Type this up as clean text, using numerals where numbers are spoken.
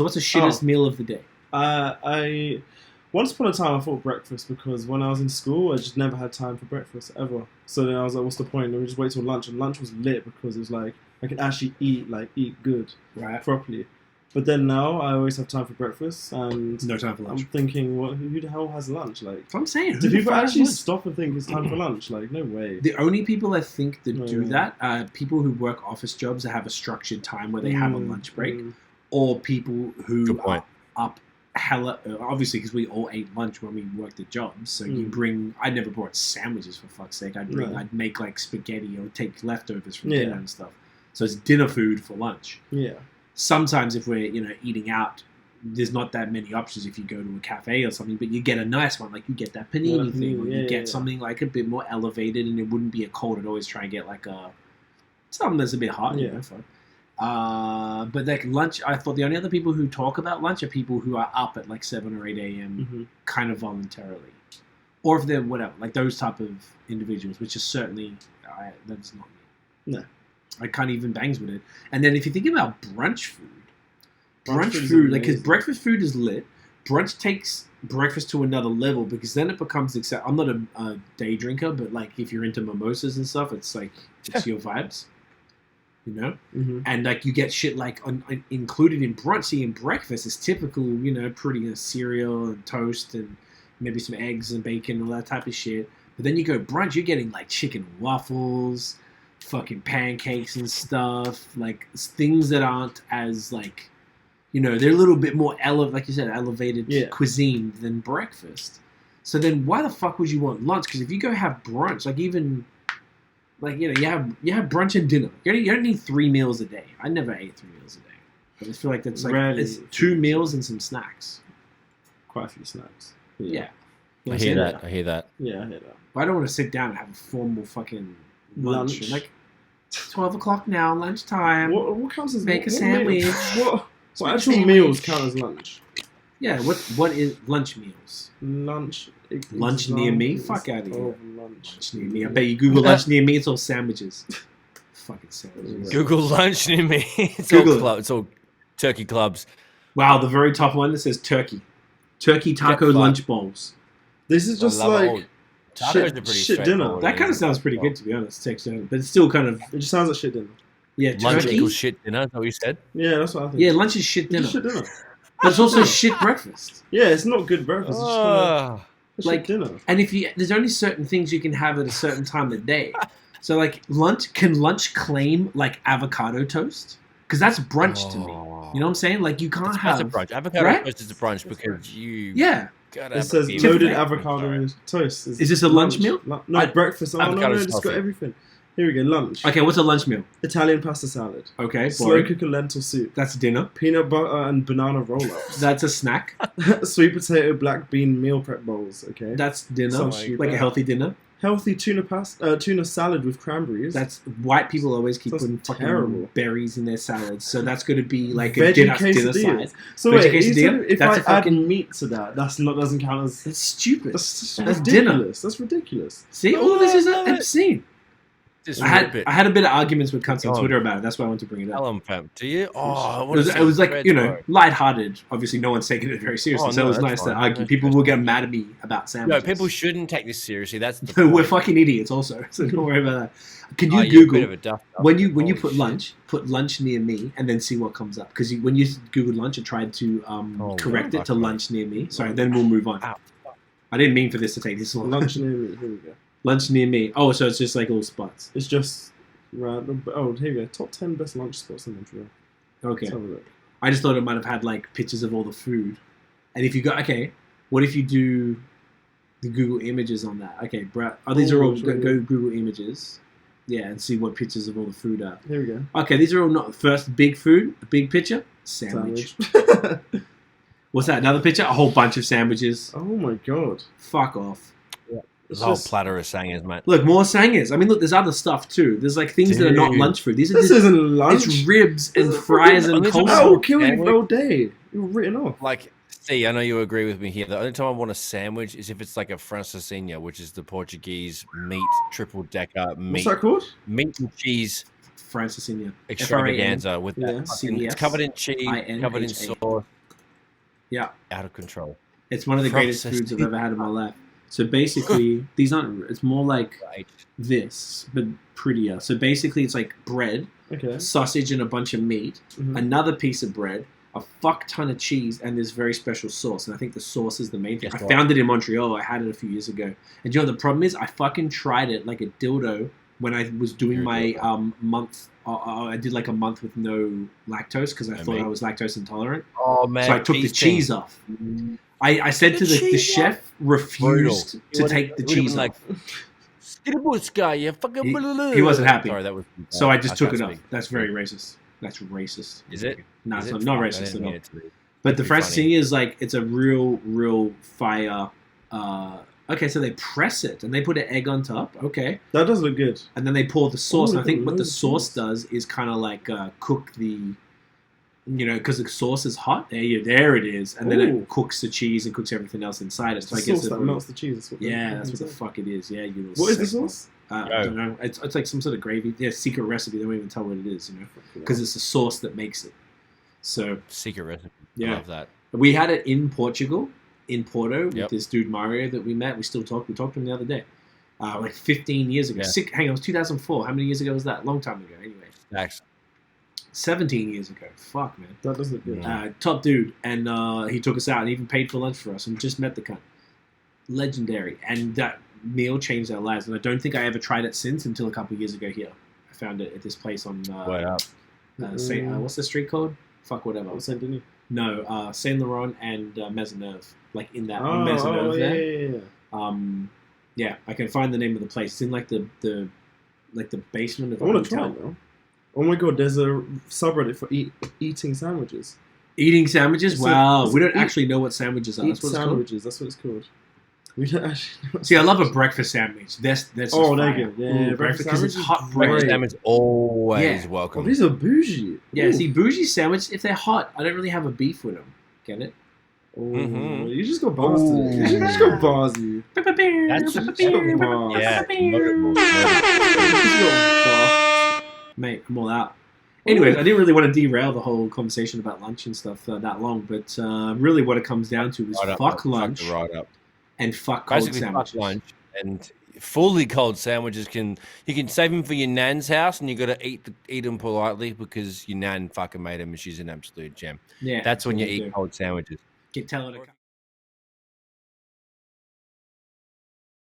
what's the shittest meal of the day? I once upon a time I thought breakfast because when I was in school I just never had time for breakfast ever. So then I was like, what's the point? Let me just wait till lunch, and lunch was lit because it was like I could actually eat good, Right. properly. But then now I always have time for breakfast and No time for lunch. I'm thinking, who the hell has lunch? Like, That's what I'm saying. do people actually stop and think it's time for lunch? Like, no way. The only people I think that do way. that are people who work office jobs that have a structured time where they have a lunch break, or people who are up hella, obviously because we all ate lunch when we worked at jobs. So you bring, I never brought sandwiches for fuck's sake. I'd make like spaghetti or take leftovers from dinner and stuff. So it's dinner food for lunch. Yeah. Sometimes if we're, eating out, there's not that many options if you go to a cafe or something, but you get a nice one, like you get that panini thing, or you get something like a bit more elevated, and it wouldn't be a cold. I'd always try and get like something that's a bit hot. But like lunch, I thought the only other people who talk about lunch are people who are up at like 7 or 8 a.m. Kind of voluntarily, or if they're whatever, like those type of individuals, which is certainly that's not me. No. I can't even bangs with it. And then if you think about brunch food, like, because breakfast food is lit, brunch takes breakfast to another level because then it becomes, I'm not a day drinker, but like if you're into mimosas and stuff, it's like, it's your vibes, And like you get shit like included in brunch. See, in breakfast is typical, pretty cereal and toast and maybe some eggs and bacon, all that type of shit. But then you go brunch, you're getting like chicken waffles, fucking pancakes and stuff, like things that aren't as like, they're a little bit more like you said, elevated cuisine than breakfast. So then why the fuck would you want lunch? Because if you go have brunch, like even, like, you have brunch and dinner. You don't need 3 meals a day. I never ate 3 meals a day. I just feel like that's like it's 2 meals and some snacks. Quite a few snacks. Yeah. I hear that. Yeah, I hear that. But I don't want to sit down and have a formal fucking lunch. Like 12 o'clock now, lunchtime. What counts as make a sandwich? What actual meals count as lunch? Yeah, what is lunch meals? Lunch near me? Fuck out of here. Lunch near me. I bet you Google lunch near me, it's all sandwiches. Fucking sandwiches. Google lunch near me. It's all turkey clubs. Wow, the very top one that says turkey. Turkey taco lunch bowls. This is just like shit dinner. That kind of sounds pretty good, to be honest. But it's still kind of... It just sounds like shit dinner. Yeah, lunch equals shit dinner, is that what you said? Yeah, that's what I think. Yeah, lunch is shit dinner. It's shit dinner. But it's also shit breakfast. Yeah, it's not good breakfast. It's just kind of like dinner. And there's only certain things you can have at a certain time of day. So like can lunch claim like avocado toast? Because that's brunch to me. You know what I'm saying? Like you can't have a brunch. Avocado toast is a brunch because you it says loaded avocado toast. Is this a lunch meal? No, breakfast. Oh no, it's got everything. Here we go, lunch. Okay, what's a lunch meal? Italian pasta salad. Okay, slow cooker lentil soup. That's dinner. Peanut butter and banana roll-ups. That's a snack. Sweet potato black bean meal prep bowls. Okay, that's dinner. Like a healthy dinner. Healthy tuna salad with cranberries. That's white people always keep putting fucking berries in their salads, so that's going to be like a dinner side. So wait, if I add meat to that, doesn't count as. That's stupid. That's ridiculous. That's ridiculous. See, all of this is obscene. I had a bit of arguments with cunts on Twitter about it. That's why I want to bring it up. Do you? Oh, it was like, lighthearted. Obviously, no one's taking it very seriously, so it was nice to argue. People will get mad at me about sandwiches. No, people shouldn't take this seriously. That's the we're fucking idiots also, so don't worry about that. Can you Google, when you put lunch near me, and then see what comes up? Because when you Googled lunch and tried to correct it to lunch near me, sorry, then we'll move on. I didn't mean for this to take this long. Lunch near me, here we go. Lunch near me. Oh, so it's just like little spots. It's just random. Oh, here we go. Top 10 best lunch spots in Montreal. Okay. Let's have a look. I just thought it might have had like pictures of all the food. And if you go, what if you do the Google images on that? Okay, Brad. These are all go Google images. Yeah, and see what pictures of all the food are. Here we go. Okay, these are all not first big food. The big picture, sandwich. What's that? Another picture? A whole bunch of sandwiches. Oh my god. Fuck off. There's a whole platter of sangers, mate. Look, more sangers. I mean, look, there's other stuff too. There's like things that are not lunch food. This isn't lunch. It's ribs and fries and coleslaw. I will kill you all day. You're written off. Like, see, I know you agree with me here. The only time I want a sandwich is if it's like a francesinha, which is the Portuguese meat triple decker meat. What's that called? Meat and cheese Francesinha. extravaganza with that. Yeah. Fucking, it's covered in cheese, covered in sauce. Yeah. Out of control. It's one of the greatest foods I've ever had in my life. So basically, these aren't. It's more like this, but prettier. So basically, it's like bread, sausage, and a bunch of meat. Another piece of bread, a fuck ton of cheese, and this very special sauce. And I think the sauce is the main thing. I found it in Montreal. I had it a few years ago. And you know what the problem is? I fucking tried it like a dildo when I was doing my month. I did like a month with no lactose because I thought I was lactose intolerant. Oh man! So I took the cheese off. I said to the chef refused to take the cheese off. He wasn't happy. Sorry, that was. So I just took it off. That's very racist. That's racist. Is it? No, it's not racist at all. But the Francesinha is like, it's a real fire. Okay, so they press it and they put an egg on top. Okay. That does look good. And then they pour the sauce. And I think what the sauce does is kind of like cook the, because the sauce is hot. There it is. And then it cooks the cheese and cooks everything else inside it. So the sauce that melts the cheese. That's what the fuck it is. Yeah, what is the sauce? I don't know. It's like some sort of gravy. Yeah, secret recipe. They won't even tell what it is, because it's the sauce that makes it. So secret recipe. Yeah. I love that. We had it in Portugal, in Porto, with this dude Mario that we met. We still talk. We talked to him the other day, like 15 years ago. Yeah. Hang on, it was 2004. How many years ago was that? Long time ago, anyway. Actually. 17 years ago. Fuck, man. That does look good. Top dude, and he took us out and even paid for lunch for us, and just met the cunt. Legendary, and that meal changed our lives, and I don't think I ever tried it since until a couple of years ago here. I found it at this place on what's the street called? Fuck whatever. Saint Denis. No, Saint Laurent and Maisonneuve, like in that Maisonneuve there. Yeah, I can find the name of the place. It's in like the basement of I want to try it now. Oh my god, there's a subreddit for eating sandwiches. Eating sandwiches? Wow, we don't actually know what sandwiches are. That's what sandwiches. That's what it's called. We don't actually know. See, I love a breakfast sandwich. That's there you go. Yeah, breakfast because it's hot bread. Breakfast sandwich always welcome. Oh, these are bougie. Yeah, Ooh. see, bougie sandwich, if they're hot, I don't really have a beef with them. Get it? Oh, you just got bars today. You just got bars, you. That's Mate, I'm all out. Anyways, I didn't really want to derail the whole conversation about lunch and stuff that long, but really what it comes down to is fuck lunch and fuck cold sandwiches. Fuck lunch and fully cold sandwiches you can save them for your nan's house, and you got to eat them politely because your nan fucking made them and she's an absolute gem. Yeah, that's when you eat cold sandwiches. Tell her to